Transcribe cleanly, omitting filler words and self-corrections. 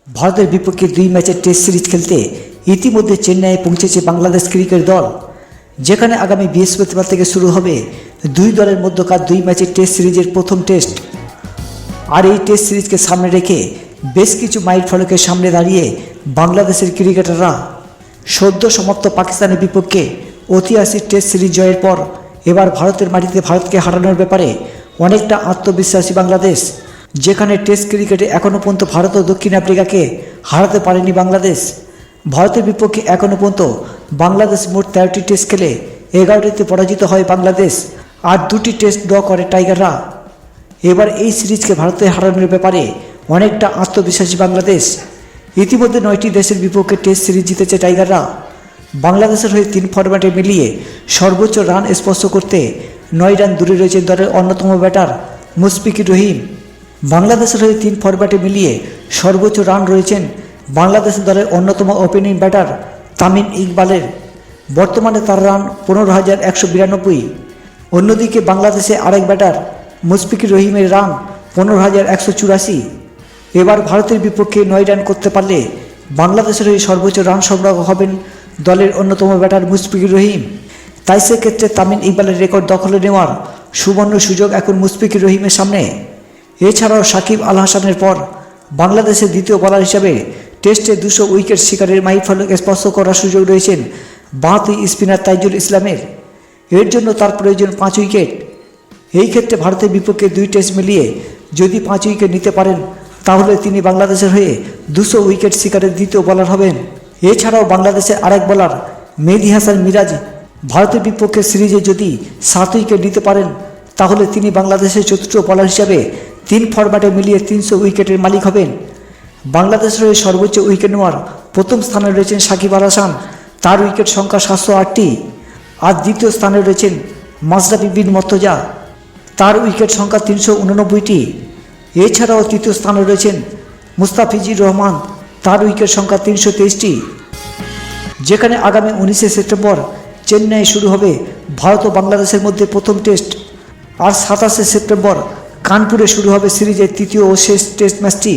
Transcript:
ভারতের বিপক্ষে 2 ম্যাচের টেস্ট সিরিজ খেলতে ইতিমধ্যে চেন্নাইয়ে পৌঁছেছে বাংলাদেশ ক্রিকেট দল, যেখানে আগামী বৃহস্পতিবার থেকে শুরু হবে দুই দলের মধ্যকার 2 ম্যাচের টেস্ট সিরিজের প্রথম টেস্ট। আর এই টেস্ট সিরিজকে সামনে রেখে বেশ কিছু মাইল ফলকের সামনে দাঁড়িয়ে বাংলাদেশের ক্রিকেটাররা সদ্য সমাপ্ত পাকিস্তানের বিপক্ষে ঐতিহাসিক টেস্ট সিরিজ জয়ের পর এবার ভারতের মাটিতে ভারতকে হারানোর ব্যাপারে অনেকটা আত্মবিশ্বাসী বাংলাদেশ, যেখানে টেস্ট ক্রিকেটে এখনও পর্যন্ত ভারত ও দক্ষিণ আফ্রিকাকে হারাতে পারেনি বাংলাদেশ। ভারতের বিপক্ষে এখনও পর্যন্ত বাংলাদেশ মোট 13টি টেস্ট খেলে 11টিতে পরাজিত হয় বাংলাদেশ, আর 2টি টেস্ট ড্র করে টাইগাররা। এবার এই সিরিজকে ভারতে হারানোর ব্যাপারে অনেকটা আত্মবিশ্বাসী বাংলাদেশ। ইতিমধ্যে 9টি দেশের বিপক্ষে টেস্ট সিরিজ জিতেছে টাইগাররা। বাংলাদেশের হয়ে 3 ফরম্যাটে মিলিয়ে সর্বোচ্চ রান স্পর্শ করতে 9 রান দূরে রয়েছেন দলের অন্যতম ব্যাটার মুশফিকুর রহিম। বাংলাদেশের হয়ে 3 ফরম্যাটে মিলিয়ে সর্বোচ্চ রান রয়েছেন বাংলাদেশ দলের অন্যতম ওপেনিং ব্যাটার তামিম ইকবালের। বর্তমানে তার রান 15,192। অন্যদিকে বাংলাদেশে আরেক ব্যাটার মুশফিকুর রহিমের রান 15,184। এবার ভারতের বিপক্ষে 9 রান করতে পারলে বাংলাদেশের হয়ে সর্বোচ্চ রান সংগ্রহ হবেন দলের অন্যতম ব্যাটার মুশফিকুর রহিম। তাই সেক্ষেত্রে তামিম ইকবালের রেকর্ড দখলে নেওয়ার সুবর্ণ সুযোগ এখন মুশফিকুর রহিমের সামনে। এছাড়াও সাকিব আল হাসানের পর বাংলাদেশের দ্বিতীয় বোলার হিসাবে টেস্টে 200 উইকেট শিকারের মাইলফলক স্পর্শ করার সুযোগ রয়েছেন বাঁহাতি স্পিনার তাইজুল ইসলামের। এর জন্য তার প্রয়োজন 5 উইকেট। এই ক্ষেত্রে ভারতের বিপক্ষে 2 টেস্ট মিলিয়ে যদি 5 উইকেট নিতে পারেন, তাহলে তিনি বাংলাদেশের হয়ে 200 উইকেট শিকারের দ্বিতীয় বোলার হবেন। এছাড়াও বাংলাদেশের আরেক বোলার মেহেদী হাসান মিরাজ ভারতের বিপক্ষে সিরিজে যদি 7 উইকেট নিতে পারেন, তাহলে তিনি বাংলাদেশের চতুর্থ বোলার হিসাবে 3 ফরম্যাটে মিলিয়ে 300 উইকেটের মালিক হবেন। বাংলাদেশের হয়ে সর্বোচ্চ উইকেট নেওয়ার প্রথম স্থানে রয়েছেন সাকিব আল হাসান, তার উইকেট সংখ্যা 708টি। আর দ্বিতীয় স্থানে রয়েছেন মাশরাফি বিন মুর্তজা, তার উইকেট সংখ্যা 389টি। এছাড়াও তৃতীয় স্থানে রয়েছেন মুস্তাফিজুর রহমান, তার উইকেট সংখ্যা 323টি। যেখানে আগামী 19শে সেপ্টেম্বর চেন্নাইয়ে শুরু হবে ভারত ও বাংলাদেশের মধ্যে প্রথম টেস্ট, আর 27শে সেপ্টেম্বর কানপুরে শুরু হবে সিরিজের তৃতীয় ও শেষ টেস্ট ম্যাচটি।